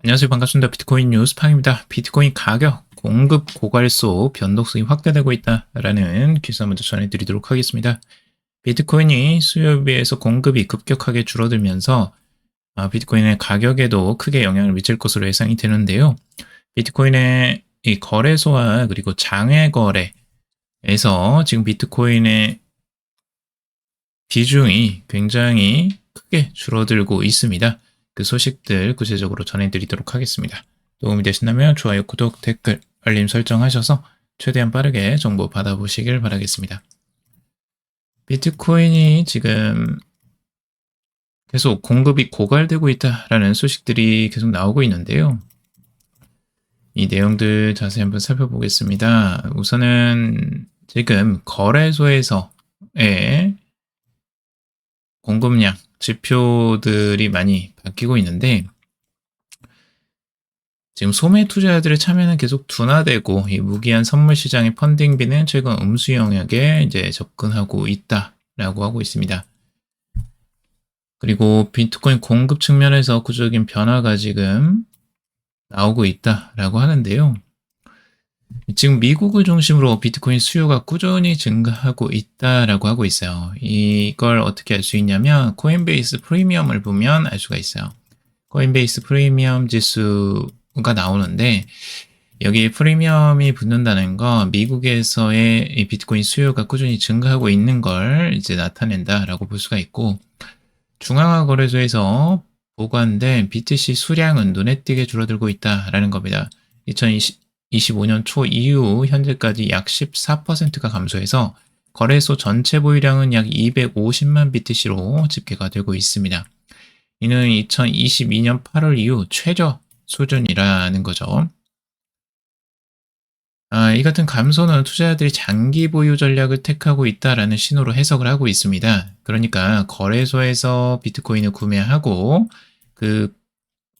안녕하세요. 반갑습니다. 비트코인 뉴스 팡입니다. 비트코인 가격, 공급 고갈소 변동성이 확대되고 있다라는 기사 먼저 전해드리도록 하겠습니다. 비트코인이 수요에 비해서 공급이 급격하게 줄어들면서 비트코인의 가격에도 크게 영향을 미칠 것으로 예상이 되는데요. 비트코인의 이 거래소와 그리고 장외 거래에서 지금 비트코인의 비중이 굉장히 크게 줄어들고 있습니다. 그 소식들 구체적으로 전해드리도록 하겠습니다. 도움이 되신다면 좋아요, 구독, 댓글, 알림 설정하셔서 최대한 빠르게 정보 받아보시길 바라겠습니다. 비트코인이 지금 계속 공급이 고갈되고 있다라는 소식들이 계속 나오고 있는데요. 이 내용들 자세히 한번 살펴보겠습니다. 우선은 지금 거래소에서의 공급량 지표들이 많이 바뀌고 있는데 지금 소매 투자자들의 참여는 계속 둔화되고 이 무기한 선물 시장의 펀딩비는 최근 음수 영역에 이제 접근하고 있다라고 하고 있습니다. 그리고 비트코인 공급 측면에서 구조적인 변화가 지금 나오고 있다라고 하는데요. 지금 미국을 중심으로 비트코인 수요가 꾸준히 증가하고 있다라고 하고 있어요. 이걸 어떻게 알 수 있냐면 코인베이스 프리미엄을 보면 알 수가 있어요. 코인베이스 프리미엄 지수가 나오는데 여기에 프리미엄이 붙는다는 건 미국에서의 비트코인 수요가 꾸준히 증가하고 있는 걸 이제 나타낸다라고 볼 수가 있고 중앙화 거래소에서 보관된 BTC 수량은 눈에 띄게 줄어들고 있다라는 겁니다. 2025년 초 이후 현재까지 약 14%가 감소해서 거래소 전체 보유량은 약 250만 BTC로 집계가 되고 있습니다. 이는 2022년 8월 이후 최저 수준이라는 거죠. 이 같은 감소는 투자자들이 장기 보유 전략을 택하고 있다라는 신호로 해석을 하고 있습니다. 그러니까 거래소에서 비트코인을 구매하고 그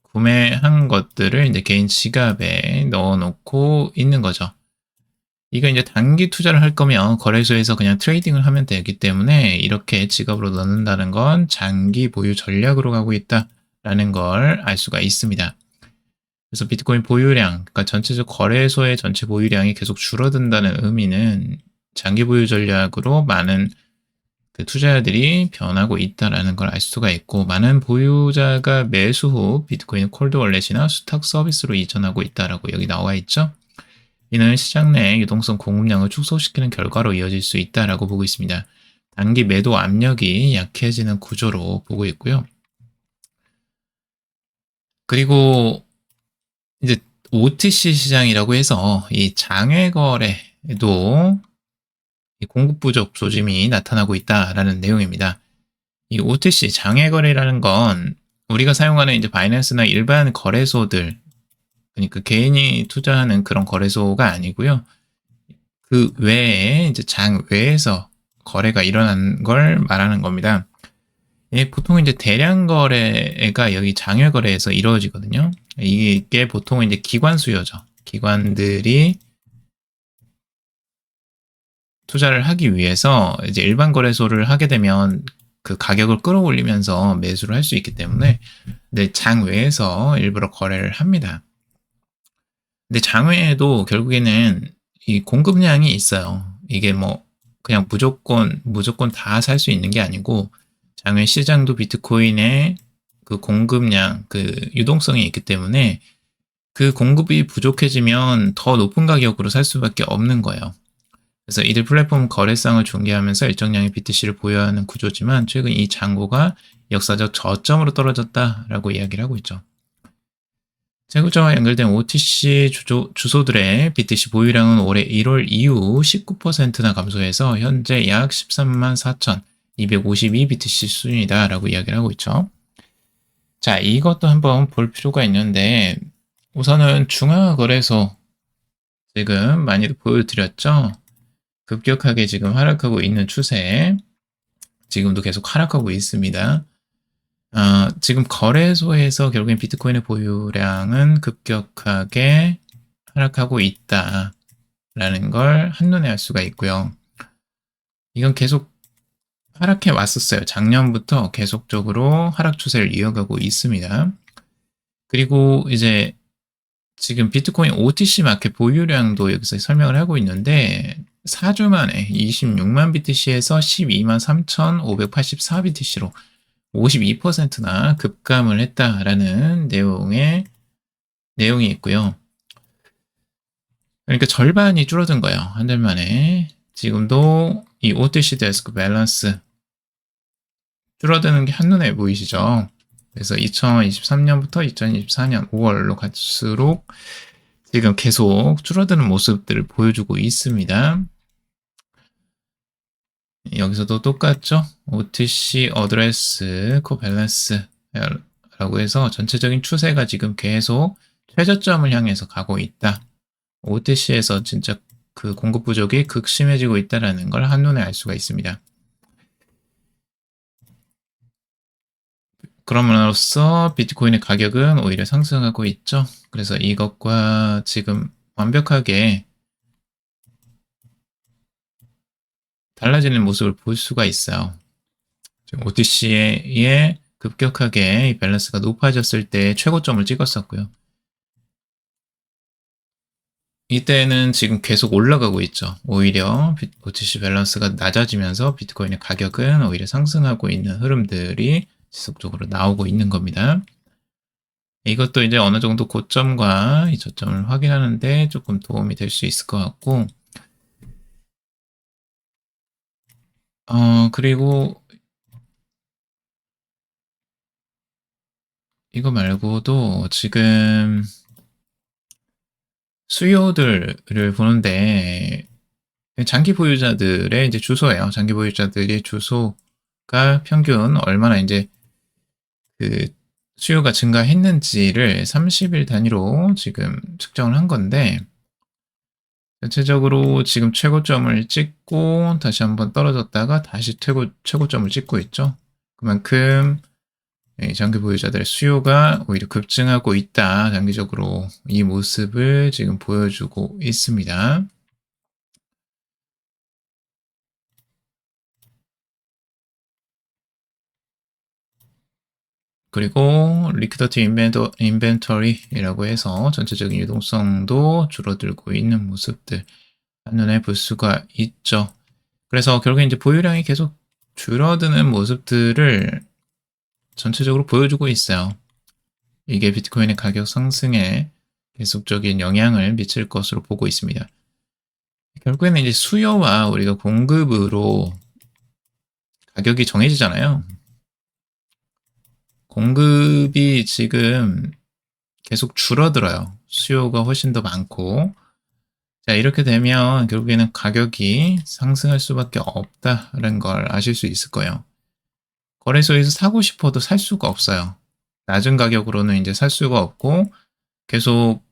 구매한 것들을 이제 개인 지갑에 넣어놓고 있는 거죠. 이거 이제 단기 투자를 할 거면 거래소에서 그냥 트레이딩을 하면 되기 때문에 이렇게 지갑으로 넣는다는 건 장기 보유 전략으로 가고 있다라는 걸 알 수가 있습니다. 그래서 비트코인 보유량, 그러니까 전체적 거래소의 전체 보유량이 계속 줄어든다는 의미는 장기 보유 전략으로 많은 그 투자자들이 변하고 있다는 걸 알 수가 있고 많은 보유자가 매수 후 비트코인 콜드 월렛이나 수탁 서비스로 이전하고 있다라고 여기 나와 있죠. 이는 시장 내 유동성 공급량을 축소시키는 결과로 이어질 수 있다라고 보고 있습니다. 단기 매도 압력이 약해지는 구조로 보고 있고요. 그리고 이제 OTC 시장이라고 해서 이 장외 거래에도 공급 부족 조짐이 나타나고 있다라는 내용입니다. 이 OTC 장외 거래라는 건 우리가 사용하는 이제 바이낸스나 일반 거래소들, 그러니까 개인이 투자하는 그런 거래소가 아니고요. 그 외에 이제 장 외에서 거래가 일어난 걸 말하는 겁니다. 예, 보통 이제 대량 거래가 여기 장외 거래에서 이루어지거든요. 이게 보통 이제 기관 수요죠. 기관들이 투자를 하기 위해서 이제 일반 거래소를 하게 되면 그 가격을 끌어올리면서 매수를 할 수 있기 때문에 근데 장외에서 일부러 거래를 합니다. 근데 장외에도 결국에는 이 공급량이 있어요. 이게 뭐 그냥 무조건 다 살 수 있는 게 아니고 장외 시장도 비트코인의 그 공급량, 그 유동성이 있기 때문에 그 공급이 부족해지면 더 높은 가격으로 살 수밖에 없는 거예요. 그래서 이들 플랫폼 거래상을 중개하면서 일정량의 BTC를 보유하는 구조지만 최근 이 잔고가 역사적 저점으로 떨어졌다라고 이야기를 하고 있죠. 재고자와 연결된 OTC 주소들의 BTC 보유량은 올해 1월 이후 19%나 감소해서 현재 약 13만 4,252 BTC 수준이다라고 이야기를 하고 있죠. 자, 이것도 한번 볼 필요가 있는데 우선은 중앙거래소 지금 많이도 보여드렸죠. 급격하게 지금 하락하고 있는 추세, 지금도 계속 하락하고 있습니다. 지금 거래소에서 결국엔 비트코인의 보유량은 급격하게 하락하고 있다라는 걸 한눈에 알 수가 있고요. 이건 계속 하락해 왔었어요. 작년부터 계속적으로 하락 추세를 이어가고 있습니다. 그리고 이제 지금 비트코인 OTC 마켓 보유량도 여기서 설명을 하고 있는데 4주 만에 26만 BTC에서 12만 3,584 BTC로 52%나 급감을 했다라는 내용이 있고요. 그러니까 절반이 줄어든 거예요. 한 달 만에. 지금도 이 OTC 데스크 밸런스 줄어드는 게 한눈에 보이시죠? 그래서 2023년부터 2024년 5월로 갈수록 지금 계속 줄어드는 모습들을 보여주고 있습니다. 여기서도 똑같죠? OTC 어드레스 코 밸런스 라고 해서 전체적인 추세가 지금 계속 최저점을 향해서 가고 있다. OTC에서 진짜 그 공급 부족이 극심해지고 있다는 걸 한눈에 알 수가 있습니다. 그럼으로써 비트코인의 가격은 오히려 상승하고 있죠. 그래서 이것과 지금 완벽하게 달라지는 모습을 볼 수가 있어요. OTC에 급격하게 이 밸런스가 높아졌을 때 최고점을 찍었었고요. 이때는 지금 계속 올라가고 있죠. 오히려 OTC 밸런스가 낮아지면서 비트코인의 가격은 오히려 상승하고 있는 흐름들이 지속적으로 나오고 있는 겁니다. 이것도 이제 어느 정도 고점과 이 저점을 확인하는데 조금 도움이 될 수 있을 것 같고, 그리고 이거 말고도 지금 수요들을 보는데 장기 보유자들의 이제 주소예요. 장기 보유자들의 주소가 평균 얼마나 이제 그 수요가 증가했는지를 30일 단위로 지금 측정을 한 건데, 전체적으로 지금 최고점을 찍고 다시 한번 떨어졌다가 다시 최고점을 찍고 있죠. 그만큼 장기 보유자들의 수요가 오히려 급증하고 있다. 장기적으로 이 모습을 지금 보여주고 있습니다. 그리고 리퀴더티 인벤토리라고 해서 전체적인 유동성도 줄어들고 있는 모습들 한눈에 볼 수가 있죠. 그래서 결국에 이제 보유량이 계속 줄어드는 모습들을 전체적으로 보여주고 있어요. 이게 비트코인의 가격 상승에 계속적인 영향을 미칠 것으로 보고 있습니다. 결국에는 이제 수요와 우리가 공급으로 가격이 정해지잖아요. 공급이 지금 계속 줄어들어요. 수요가 훨씬 더 많고. 자, 이렇게 되면 결국에는 가격이 상승할 수밖에 없다는 걸 아실 수 있을 거예요. 거래소에서 사고 싶어도 살 수가 없어요. 낮은 가격으로는 이제 살 수가 없고 계속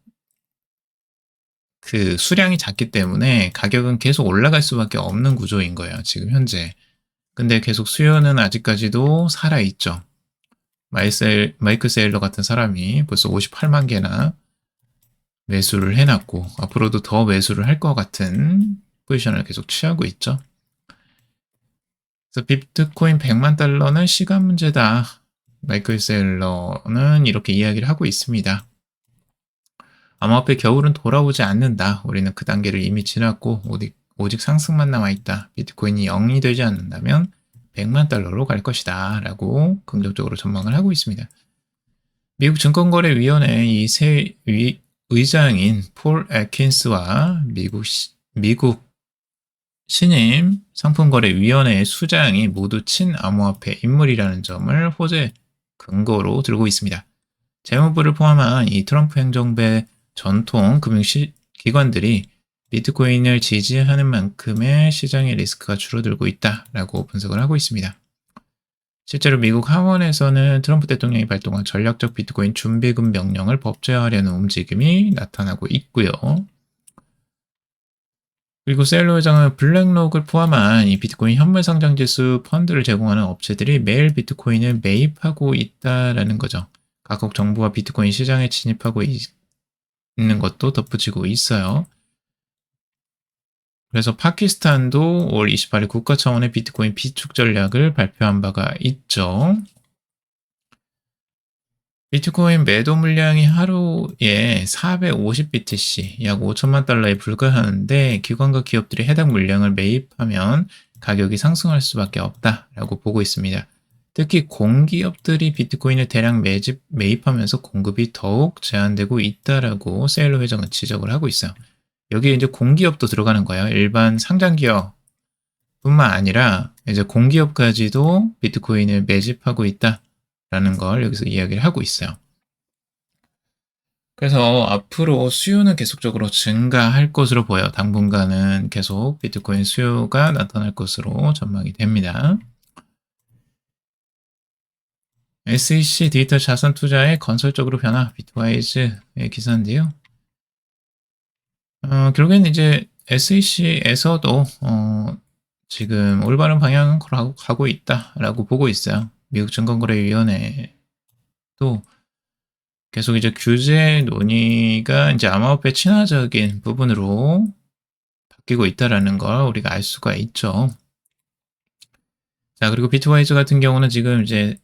그 수량이 작기 때문에 가격은 계속 올라갈 수밖에 없는 구조인 거예요. 지금 현재. 근데 계속 수요는 아직까지도 살아있죠. 마이크 세일러 같은 사람이 벌써 58만 개나 매수를 해놨고 앞으로도 더 매수를 할 것 같은 포지션을 계속 취하고 있죠. 그래서 비트코인 100만 달러는 시간 문제다. 마이클 세일러는 이렇게 이야기를 하고 있습니다. 암호화폐 겨울은 돌아오지 않는다. 우리는 그 단계를 이미 지났고 오직 상승만 남아있다. 비트코인이 0이 되지 않는다면 100만 달러로 갈 것이다. 라고 긍정적으로 전망을 하고 있습니다. 미국 증권거래위원회 이 새 의장인 폴 애킨스와 미국 신임 상품거래위원회의 수장이 모두 친암호화폐 인물이라는 점을 호재 근거로 들고 있습니다. 재무부를 포함한 이 트럼프 행정부의 전통 금융기관들이 비트코인을 지지하는 만큼의 시장의 리스크가 줄어들고 있다라고 분석을 하고 있습니다. 실제로 미국 하원에서는 트럼프 대통령이 발동한 전략적 비트코인 준비금 명령을 법제화하려는 움직임이 나타나고 있고요. 그리고 셀러 회장은 블랙록을 포함한 이 비트코인 현물 상장 지수 펀드를 제공하는 업체들이 매일 비트코인을 매입하고 있다라는 거죠. 각국 정부와 비트코인 시장에 진입하고 있는 것도 덧붙이고 있어요. 그래서 파키스탄도 5월 28일 국가 차원의 비트코인 비축 전략을 발표한 바가 있죠. 비트코인 매도 물량이 하루에 450BTC, 약 5천만 달러에 불과하는데 기관과 기업들이 해당 물량을 매입하면 가격이 상승할 수밖에 없다라고 보고 있습니다. 특히 공기업들이 비트코인을 대량 매입하면서 공급이 더욱 제한되고 있다라고 세일러 회장은 지적을 하고 있어요. 여기에 이제 공기업도 들어가는 거예요. 일반 상장기업 뿐만 아니라 이제 공기업까지도 비트코인을 매집하고 있다라는 걸 여기서 이야기를 하고 있어요. 그래서 앞으로 수요는 계속적으로 증가할 것으로 보여. 당분간은 계속 비트코인 수요가 나타날 것으로 전망이 됩니다. SEC 디지털 자산 투자의 건설적으로 변화, 비트와이즈의 기사인데요. 결국에는 이제 SEC에서도 지금 올바른 방향은 가고 있다라고 보고 있어요. 미국 증권거래위원회도 계속 이제 규제 논의가 이제 암호화폐 친화적인 부분으로 바뀌고 있다라는 걸 우리가 알 수가 있죠. 자, 그리고 비트와이즈 같은 경우는 지금 이제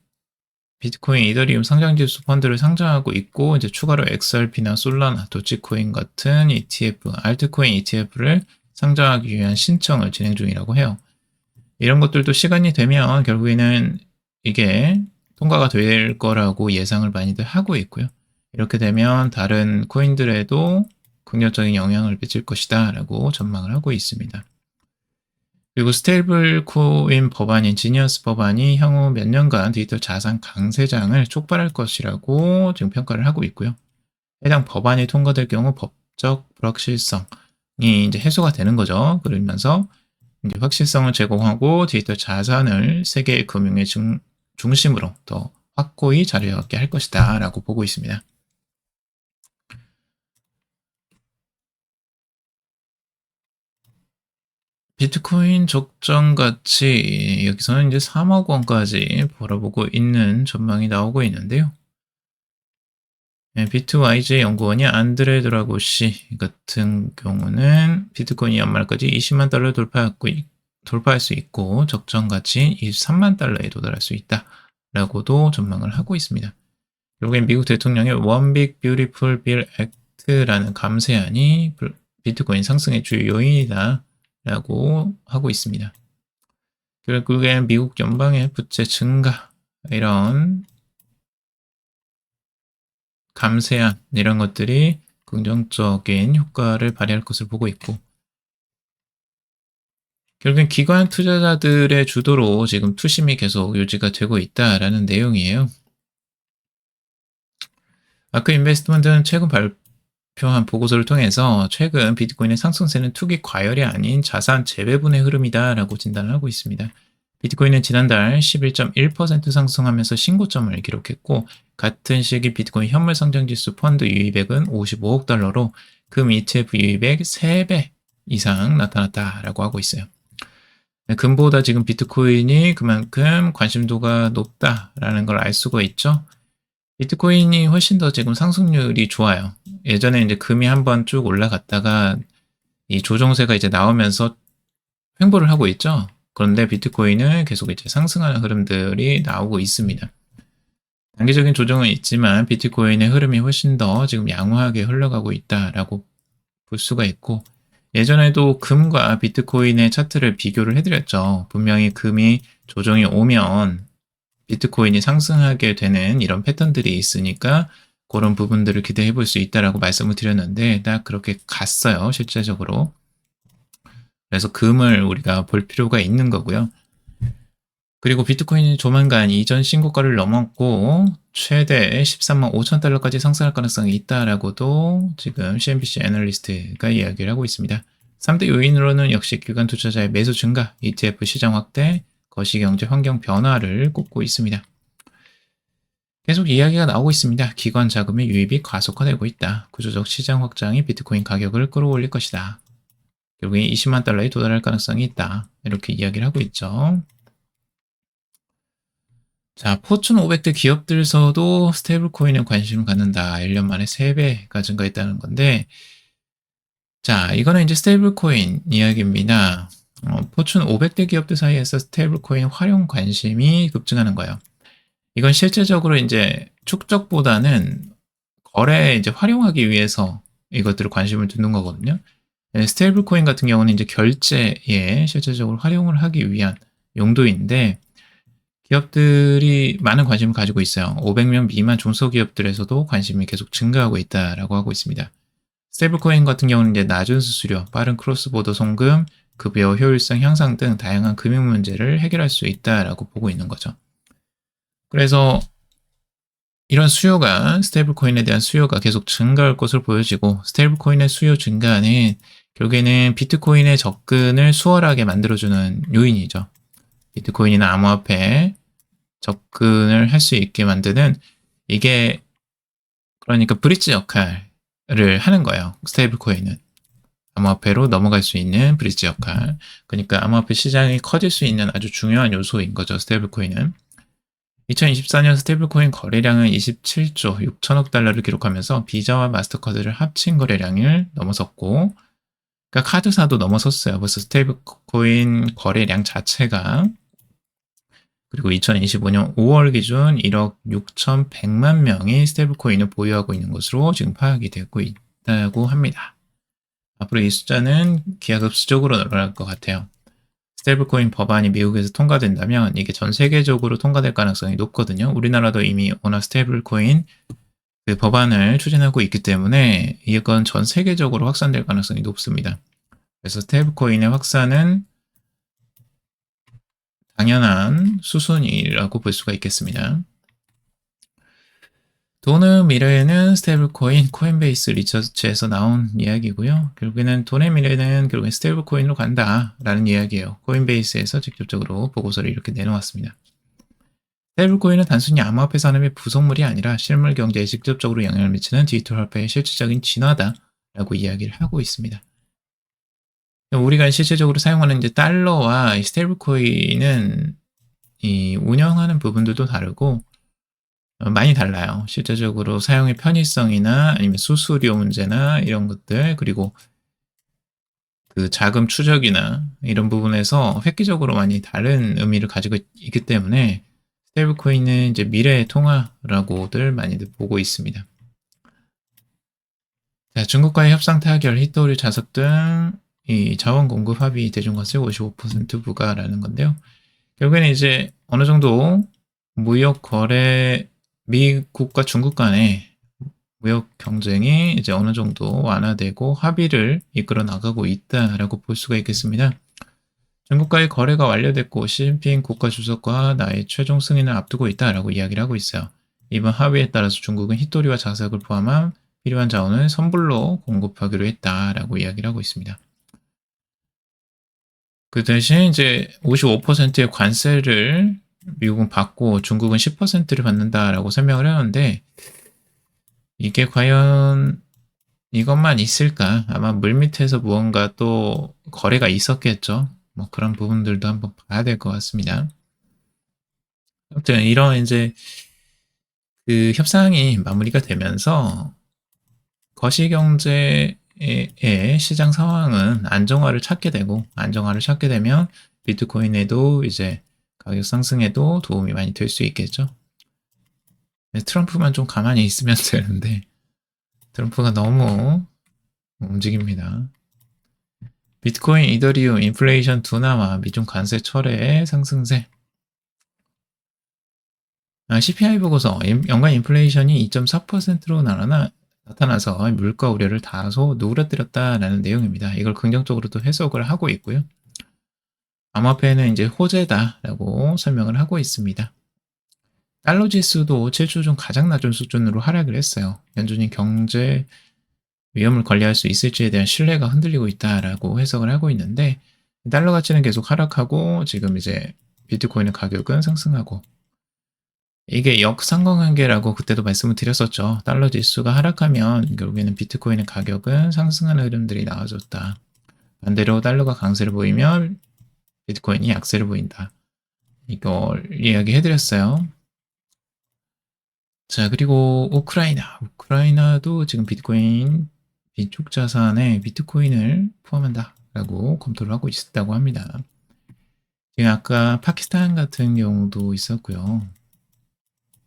비트코인, 이더리움 상장지수 펀드를 상장하고 있고, 이제 추가로 XRP나 솔라나, 도치코인 같은 ETF, 알트코인 ETF를 상장하기 위한 신청을 진행 중이라고 해요. 이런 것들도 시간이 되면 결국에는 이게 통과가 될 거라고 예상을 많이들 하고 있고요. 이렇게 되면 다른 코인들에도 긍정적인 영향을 미칠 것이다 라고 전망을 하고 있습니다. 그리고 스테이블 코인 법안인 지니어스 법안이 향후 몇 년간 디지털 자산 강세장을 촉발할 것이라고 지금 평가를 하고 있고요. 해당 법안이 통과될 경우 법적 불확실성이 이제 해소가 되는 거죠. 그러면서 이제 확실성을 제공하고 디지털 자산을 세계의 금융의 중심으로 더 확고히 자리잡게 할 것이다 라고 보고 있습니다. 비트코인 적정 가치 여기서는 이제 3억 원까지 벌어보고 있는 전망이 나오고 있는데요. 비트와이즈 연구원이 안드레 드라고시 같은 경우는 비트코인이 연말까지 20만 달러 돌파할 수 있고 적정 가치인 23만 달러에 도달할 수 있다라고도 전망을 하고 있습니다. 결국엔 미국 대통령의 One Big Beautiful Bill Act라는 감세안이 비트코인 상승의 주요 요인이다 라고 하고 있습니다. 결국엔 미국 연방의 부채 증가, 이런 감세안, 이런 것들이 긍정적인 효과를 발휘할 것을 보고 있고, 결국엔 기관 투자자들의 주도로 지금 투심이 계속 유지가 되고 있다라는 내용이에요. 아크 인베스트먼트는 최근 발표한 보고서를 통해서 최근 비트코인의 상승세는 투기 과열이 아닌 자산 재배분의 흐름이다라고 진단을 하고 있습니다. 비트코인은 지난달 11.1% 상승하면서 신고점을 기록했고, 같은 시기 비트코인 현물 상장지수 펀드 유입액은 55억 달러로 금 ETF 유입액 3배 이상 나타났다라고 하고 있어요. 금보다 지금 비트코인이 그만큼 관심도가 높다라는 걸 알 수가 있죠. 비트코인이 훨씬 더 지금 상승률이 좋아요. 예전에 이제 금이 한번 쭉 올라갔다가 이 조정세가 이제 나오면서 횡보를 하고 있죠. 그런데 비트코인은 계속 이제 상승하는 흐름들이 나오고 있습니다. 단기적인 조정은 있지만 비트코인의 흐름이 훨씬 더 지금 양호하게 흘러가고 있다라고 볼 수가 있고, 예전에도 금과 비트코인의 차트를 비교를 해드렸죠. 분명히 금이 조정이 오면 비트코인이 상승하게 되는 이런 패턴들이 있으니까 그런 부분들을 기대해 볼 수 있다라고 말씀을 드렸는데 딱 그렇게 갔어요, 실제적으로. 그래서 금을 우리가 볼 필요가 있는 거고요. 그리고 비트코인이 조만간 이전 신고가를 넘었고 최대 13만 5천 달러까지 상승할 가능성이 있다라고도 지금 CNBC 애널리스트가 이야기를 하고 있습니다. 3대 요인으로는 역시 기관 투자자의 매수 증가, ETF 시장 확대, 거시경제 환경 변화를 꼽고 있습니다. 계속 이야기가 나오고 있습니다. 기관 자금의 유입이 가속화되고 있다. 구조적 시장 확장이 비트코인 가격을 끌어올릴 것이다. 결국에 20만 달러에 도달할 가능성이 있다. 이렇게 이야기를 하고 있죠. 자, 포춘 500대 기업들에서도 스테이블 코인에 관심을 갖는다. 1년 만에 3배가 증가했다는 건데, 자, 이거는 이제 스테이블 코인 이야기입니다. 포춘 500대 기업들 사이에서 스테이블 코인 활용 관심이 급증하는 거예요. 이건 실제적으로 이제 축적보다는 거래에 이제 활용하기 위해서 이것들을 관심을 두는 거거든요. 스테이블 코인 같은 경우는 이제 결제에 실제적으로 활용을 하기 위한 용도인데 기업들이 많은 관심을 가지고 있어요. 500명 미만 중소기업들에서도 관심이 계속 증가하고 있다라고 하고 있습니다. 스테이블 코인 같은 경우는 이제 낮은 수수료, 빠른 크로스보더 송금, 급여 효율성 향상 등 다양한 금융 문제를 해결할 수 있다라고 보고 있는 거죠. 그래서 이런 수요가 스테이블 코인에 대한 수요가 계속 증가할 것으로 보여지고 스테이블 코인의 수요 증가는 결국에는 비트코인의 접근을 수월하게 만들어주는 요인이죠. 비트코인이나 암호화폐에 접근을 할 수 있게 만드는 이게 그러니까 브릿지 역할을 하는 거예요. 스테이블 코인은. 암호화폐로 넘어갈 수 있는 브릿지 역할. 그러니까 암호화폐 시장이 커질 수 있는 아주 중요한 요소인 거죠. 스테이블 코인은. 2024년 스테이블코인 거래량은 27조 6천억 달러를 기록하면서 비자와 마스터카드를 합친 거래량을 넘어섰고 그러니까 카드사도 넘어섰어요. 벌써 스테이블코인 거래량 자체가. 그리고 2025년 5월 기준 1억 6,100만 명이 스테이블코인을 보유하고 있는 것으로 지금 파악이 되고 있다고 합니다. 앞으로 이 숫자는 기하급수적으로 늘어날 것 같아요. 스테이블코인 법안이 미국에서 통과된다면 이게 전 세계적으로 통과될 가능성이 높거든요. 우리나라도 이미 워낙 스테이블코인 그 법안을 추진하고 있기 때문에 이건 전 세계적으로 확산될 가능성이 높습니다. 그래서 스테이블코인의 확산은 당연한 수순이라고 볼 수가 있겠습니다. 돈의 미래에는 스테이블코인, 코인베이스 리서치에서 나온 이야기고요. 결국에는 돈의 미래는 결국엔 스테이블코인으로 간다라는 이야기예요. 코인베이스에서 직접적으로 보고서를 이렇게 내놓았습니다. 스테이블코인은 단순히 암호화폐 산업의 부속물이 아니라 실물 경제에 직접적으로 영향을 미치는 디지털 화폐의 실질적인 진화다라고 이야기를 하고 있습니다. 우리가 실질적으로 사용하는 이제 달러와 이 스테이블코인은 이 운영하는 부분들도 다르고 많이 달라요. 실제적으로 사용의 편의성이나 아니면 수수료 문제나 이런 것들 그리고 그 자금 추적이나 이런 부분에서 획기적으로 많이 다른 의미를 가지고 있기 때문에 스테이블 코인은 이제 미래의 통화라고들 많이들 보고 있습니다. 자, 중국과의 협상 타결, 히토리 자석 등 이 자원 공급 합의 대중과세 55% 부과라는 건데요. 결국에는 이제 어느 정도 무역 거래 미국과 중국 간의 무역 경쟁이 이제 어느 정도 완화되고 합의를 이끌어 나가고 있다라고 볼 수가 있겠습니다. 중국과의 거래가 완료됐고 시진핑 국가주석과 나의 최종 승인을 앞두고 있다라고 이야기를 하고 있어요. 이번 합의에 따라서 중국은 히토리와 자석을 포함한 필요한 자원을 선불로 공급하기로 했다라고 이야기를 하고 있습니다. 그 대신 이제 55%의 관세를 미국은 받고 중국은 10%를 받는다라고 설명을 하는데 이게 과연 이것만 있을까? 아마 물밑에서 무언가 또 거래가 있었겠죠. 뭐 그런 부분들도 한번 봐야 될 것 같습니다. 아무튼 이런 이제 그 협상이 마무리가 되면서 거시경제의 시장 상황은 안정화를 찾게 되고 안정화를 찾게 되면 비트코인에도 이제 가격 상승에도 도움이 많이 될 수 있겠죠. 트럼프만 좀 가만히 있으면 되는데 트럼프가 너무 움직입니다. 비트코인, 이더리움, 인플레이션 둔화와 미중 관세 철회의 상승세. CPI 보고서 연간 인플레이션이 2.4%로 나타나서 물가 우려를 다소 누그러뜨렸다라는 내용입니다. 이걸 긍정적으로 또 해석을 하고 있고요. 암호화폐는 이제 호재다라고 설명을 하고 있습니다. 달러 지수도 7주 중 가장 낮은 수준으로 하락을 했어요. 연준이 경제 위험을 관리할 수 있을지에 대한 신뢰가 흔들리고 있다라고 해석을 하고 있는데 달러 가치는 계속 하락하고 지금 이제 비트코인의 가격은 상승하고 이게 역상관관계라고 그때도 말씀을 드렸었죠. 달러 지수가 하락하면 결국에는 비트코인의 가격은 상승하는 흐름들이 나와줬다. 반대로 달러가 강세를 보이면 비트코인이 약세를 보인다. 이걸 이야기해드렸어요. 자, 그리고 우크라이나도 지금 비트코인 비축 자산에 비트코인을 포함한다라고 검토를 하고 있다고 합니다. 지금 아까 파키스탄 같은 경우도 있었고요.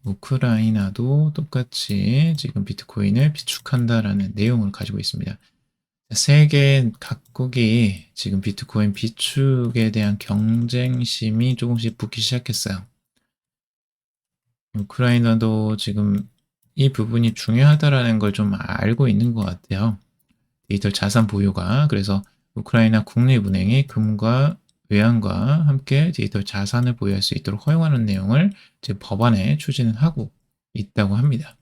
우크라이나도 똑같이 지금 비트코인을 비축한다라는 내용을 가지고 있습니다. 세계 각국이 지금 비트코인 비축에 대한 경쟁심이 조금씩 붙기 시작했어요. 우크라이나도 지금 이 부분이 중요하다라는 걸 좀 알고 있는 것 같아요. 디지털 자산 보유가. 그래서 우크라이나 국립은행이 금과 외환과 함께 디지털 자산을 보유할 수 있도록 허용하는 내용을 지금 법안에 추진을 하고 있다고 합니다.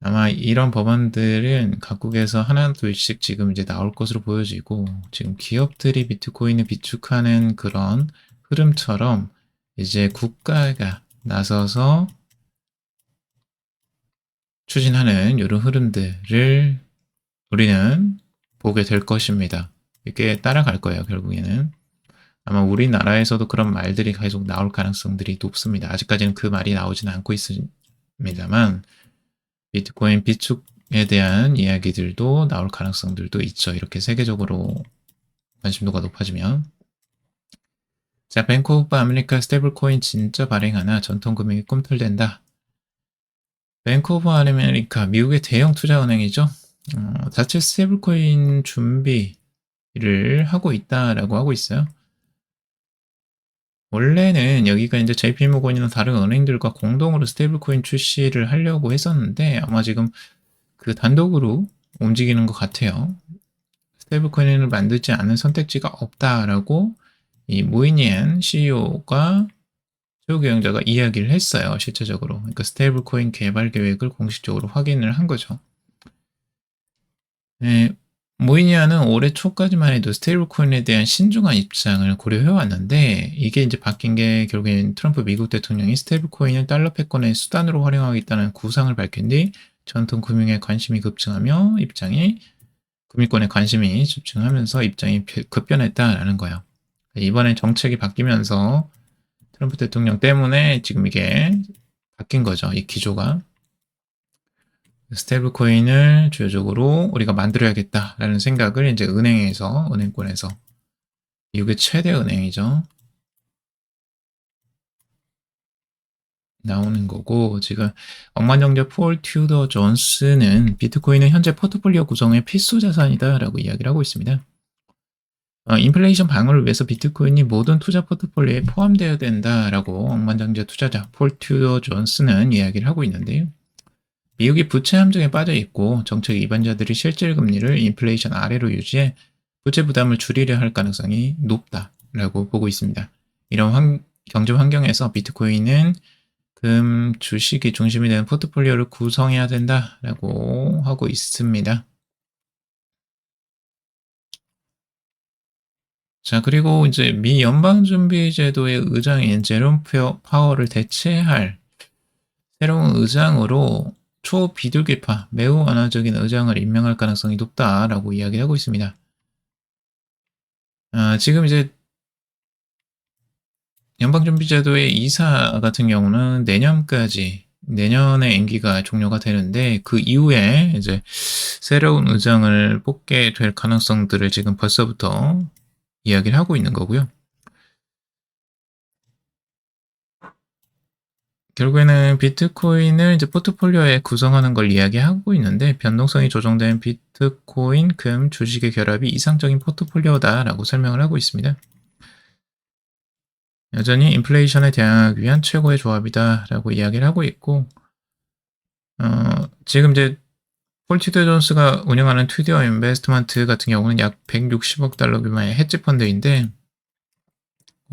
아마 이런 법안들은 각국에서 하나 둘씩 지금 이제 나올 것으로 보여지고, 지금 기업들이 비트코인을 비축하는 그런 흐름처럼 이제 국가가 나서서 추진하는 이런 흐름들을 우리는 보게 될 것입니다. 이게 따라갈 거예요, 결국에는. 아마 우리나라에서도 그런 말들이 계속 나올 가능성들이 높습니다. 아직까지는 그 말이 나오지는 않고 있습니다만, 비트코인 비축에 대한 이야기들도 나올 가능성들도 있죠. 이렇게 세계적으로 관심도가 높아지면. 자, 뱅크 오브 아메리카 스테이블코인 진짜 발행하나 전통금융이 꿈틀댄다. 뱅크 오브 아메리카, 미국의 대형 투자은행이죠. 자체 스테이블코인 준비를 하고 있다라고 하고 있어요. 원래는 여기가 이제 JP모건이나 다른 은행들과 공동으로 스테이블코인 출시를 하려고 했었는데, 아마 지금 그 단독으로 움직이는 것 같아요. 스테이블코인을 만들지 않은 선택지가 없다라고 이 모이니안 CEO가 최고 경영자가 이야기를 했어요. 실제적으로. 그러니까 스테이블코인 개발 계획을 공식적으로 확인을 한 거죠. 네, 모이니아는 올해 초까지만 해도 스테이블코인에 대한 신중한 입장을 고려해왔는데, 이게 이제 바뀐 게 결국엔 트럼프 미국 대통령이 스테이블코인을 달러 패권의 수단으로 활용하겠다는 구상을 밝힌 뒤 전통 금융에 관심이 급증하며 금융권에 관심이 집중하면서 입장이 급변했다라는 거예요. 이번에 정책이 바뀌면서 트럼프 대통령 때문에 지금 이게 바뀐 거죠. 이 기조가. 스테이블코인을 주요적으로 우리가 만들어야겠다라는 생각을 이제 은행권에서, 미국의 최대 은행이죠. 나오는 거고, 지금 억만장者폴 튜더 존스는 비트코인은 현재 포트폴리오 구성의 필수 자산이다라고 이야기를 하고 있습니다. 인플레이션 방어를 위해서 비트코인이 모든 투자 포트폴리오에 포함되어야 된다라고 억만장者투자자 폴 튜더 존스는 이야기를 하고 있는데요. 미국이 부채 함정에 빠져 있고 정책 위반자들이 실질 금리를 인플레이션 아래로 유지해 부채 부담을 줄이려 할 가능성이 높다라고 보고 있습니다. 이런 경제 환경에서 비트코인은 주식이 중심이 되는 포트폴리오를 구성해야 된다라고 하고 있습니다. 자, 그리고 이제 미 연방준비제도의 의장인 제롬 파월을 대체할 새로운 의장으로 초비둘기파, 매우 완화적인 의장을 임명할 가능성이 높다라고 이야기하고 있습니다. 지금 이제 연방준비제도의 이사 같은 경우는 내년에 임기가 종료가 되는데, 그 이후에 이제 새로운 의장을 뽑게 될 가능성들을 지금 벌써부터 이야기를 하고 있는 거고요. 결국에는 비트코인을 이제 포트폴리오에 구성하는 걸 이야기하고 있는데, 변동성이 조정된 비트코인, 금, 주식의 결합이 이상적인 포트폴리오다라고 설명을 하고 있습니다. 여전히 인플레이션에 대항하기 위한 최고의 조합이다라고 이야기를 하고 있고, 지금 이제 폴 튜더 존스가 운영하는 튜디어 인베스트먼트 같은 경우는 약 160억 달러 규모의 헤지 펀드인데,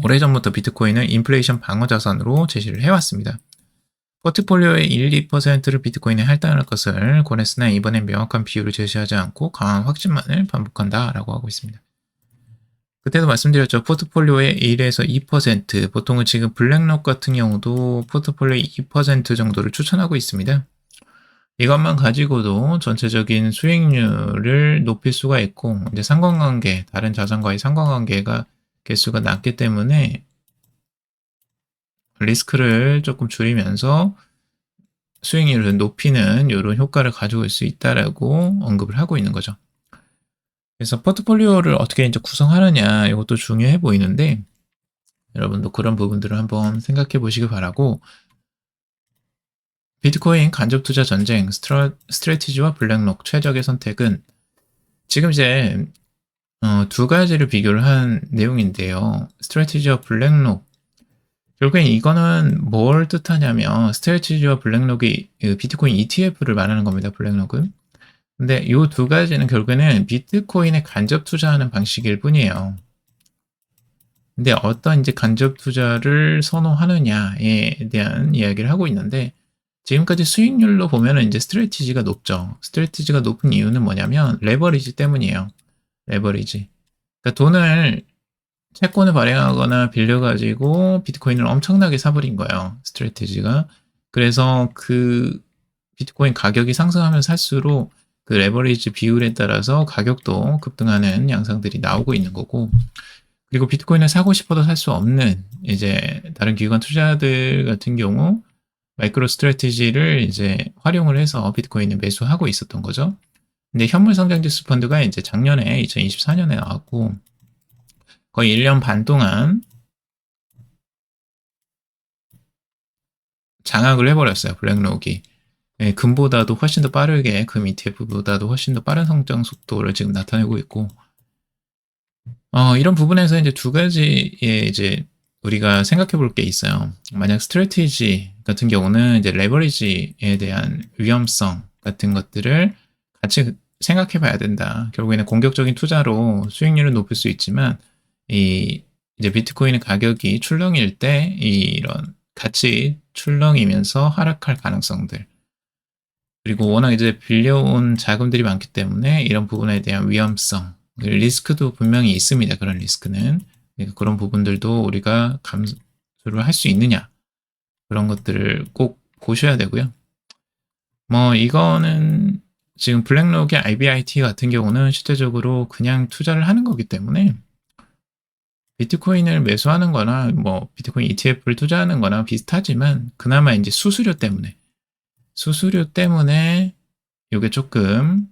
오래전부터 비트코인을 인플레이션 방어 자산으로 제시를 해왔습니다. 포트폴리오의 1~2%를 비트코인에 할당할 것을 권했으나 이번엔 명확한 비율을 제시하지 않고 강한 확신만을 반복한다라고 하고 있습니다. 그때도 말씀드렸죠. 포트폴리오의 1에서 2%, 보통은 지금 블랙록 같은 경우도 포트폴리오의 2% 정도를 추천하고 있습니다. 이것만 가지고도 전체적인 수익률을 높일 수가 있고, 이제 다른 자산과의 상관관계가 개수가 낮기 때문에 리스크를 조금 줄이면서 수익률을 높이는 이런 효과를 가지고 있을 수 있다라고 언급을 하고 있는 거죠. 그래서 포트폴리오를 어떻게 이제 구성하느냐, 이것도 중요해 보이는데, 여러분도 그런 부분들을 한번 생각해 보시기 바라고, 비트코인 간접 투자 전쟁, 스트래티지와 블랙록 최적의 선택은 지금 이제 두 가지를 비교를 한 내용인데요. 스트래티지와 블랙록. 결국엔 이거는 뭘 뜻하냐면 스트래티지와 블랙록이 비트코인 ETF를 말하는 겁니다. 블랙록은. 근데 이 두 가지는 결국에는 비트코인에 간접 투자하는 방식일 뿐이에요. 근데 어떤 이제 간접 투자를 선호하느냐에 대한 이야기를 하고 있는데 지금까지 수익률로 보면은 이제 스트래티지가 높죠. 스트래티지가 높은 이유는 뭐냐면 레버리지 때문이에요. 레버리지. 그러니까 돈을 채권을 발행하거나 빌려가지고 비트코인을 엄청나게 사버린 거예요. 스트래티지가. 그래서 그 비트코인 가격이 상승하면 살수록 그 레버리지 비율에 따라서 가격도 급등하는 양상들이 나오고 있는 거고, 그리고 비트코인을 사고 싶어도 살 수 없는 이제 다른 기관 투자들 같은 경우 마이크로 스트래티지를 이제 활용을 해서 비트코인을 매수하고 있었던 거죠. 근데 현물 성장지수 펀드가 이제 작년에 2024년에 나왔고 거의 1년 반 동안 장악을 해버렸어요. 블랙록이. 예, 금보다도 훨씬 더 빠르게, 금 ETF보다도 훨씬 더 빠른 성장 속도를 지금 나타내고 있고, 이런 부분에서 이제 두 가지의 이제 우리가 생각해 볼 게 있어요. 만약 스트래티지 같은 경우는 이제 레버리지에 대한 위험성 같은 것들을 같이 생각해 봐야 된다. 결국에는 공격적인 투자로 수익률을 높일 수 있지만, 이제 비트코인의 가격이 출렁일 때 이런 같이 출렁이면서 하락할 가능성들, 그리고 워낙 이제 빌려온 자금들이 많기 때문에 이런 부분에 대한 위험성, 리스크도 분명히 있습니다. 그런 리스크는. 그런 부분들도 우리가 감수를 할 수 있느냐. 그런 것들을 꼭 보셔야 되고요. 뭐 이거는 지금 블랙록의 IBIT 같은 경우는 실제적으로 그냥 투자를 하는 거기 때문에 비트코인을 매수하는 거나 뭐 비트코인 ETF를 투자하는 거나 비슷하지만 그나마 이제 수수료 때문에 이게 조금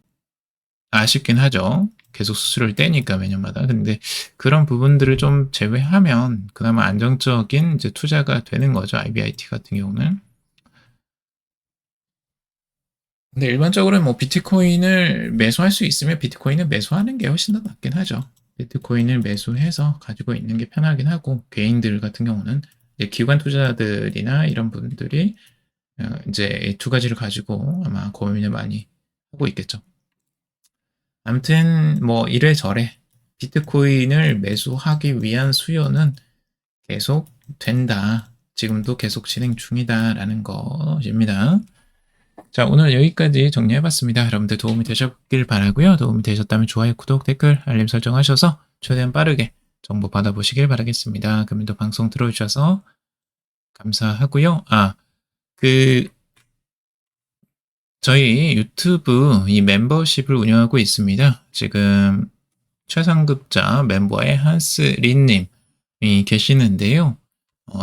아쉽긴 하죠. 계속 수수료를 떼니까 매년마다. 근데 그런 부분들을 좀 제외하면 그나마 안정적인 이제 투자가 되는 거죠. IBIT 같은 경우는. 근데 일반적으로 뭐 비트코인을 매수할 수 있으면 비트코인을 매수하는 게 훨씬 더 낫긴 하죠. 비트코인을 매수해서 가지고 있는 게 편하긴 하고, 개인들 같은 경우는 이제 기관 투자자들이나 이런 분들이 이제 두 가지를 가지고 아마 고민을 많이 하고 있겠죠. 아무튼 뭐 이래저래 비트코인을 매수하기 위한 수요는 계속 된다. 지금도 계속 진행 중이다라는 것입니다. 자, 오늘 여기까지 정리해봤습니다. 여러분들 도움이 되셨길 바라고요. 도움이 되셨다면 좋아요, 구독, 댓글, 알림 설정하셔서 최대한 빠르게 정보 받아보시길 바라겠습니다. 그러면 방송 들어주셔서 감사하고요. 저희 유튜브 이 멤버십을 운영하고 있습니다. 지금 최상급자 멤버의 한스 린님이 계시는데요.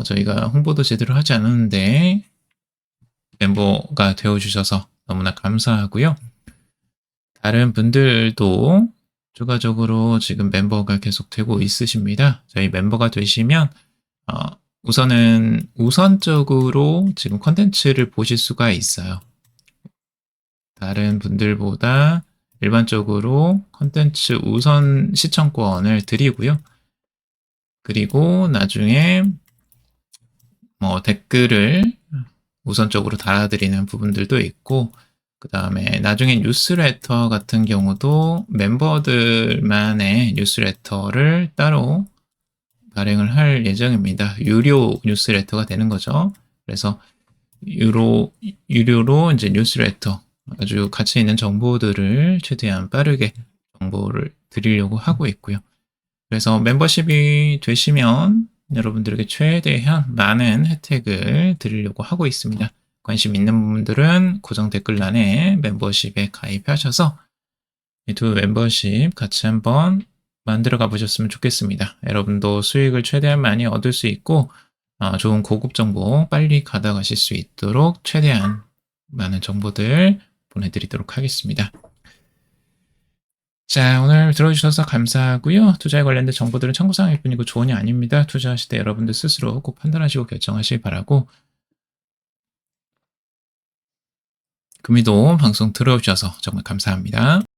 저희가 홍보도 제대로 하지 않았는데 멤버가 되어주셔서 너무나 감사하고요. 다른 분들도 추가적으로 지금 멤버가 계속 되고 있으십니다. 저희 멤버가 되시면 우선은 우선적으로 지금 컨텐츠를 보실 수가 있어요. 다른 분들보다 일반적으로 컨텐츠 우선 시청권을 드리고요. 그리고 나중에 뭐 댓글을 우선적으로 달아드리는 부분들도 있고, 그 다음에 나중에 뉴스레터 같은 경우도 멤버들만의 뉴스레터를 따로 발행을 할 예정입니다. 유료 뉴스레터가 되는 거죠. 그래서 유료로 이제 뉴스레터, 아주 가치 있는 정보들을 최대한 빠르게 정보를 드리려고 하고 있고요. 그래서 멤버십이 되시면 여러분들에게 최대한 많은 혜택을 드리려고 하고 있습니다. 관심 있는 분들은 고정 댓글란에 멤버십에 가입하셔서 이 두 멤버십 같이 한번 만들어 가보셨으면 좋겠습니다. 여러분도 수익을 최대한 많이 얻을 수 있고 좋은 고급 정보 빨리 받아가실 수 있도록 최대한 많은 정보들 보내드리도록 하겠습니다. 자, 오늘 들어주셔서 감사하고요. 투자에 관련된 정보들은 참고사항일 뿐이고 조언이 아닙니다. 투자하실 때 여러분들 스스로 꼭 판단하시고 결정하시기 바라고, 금이도 방송 들어주셔서 정말 감사합니다.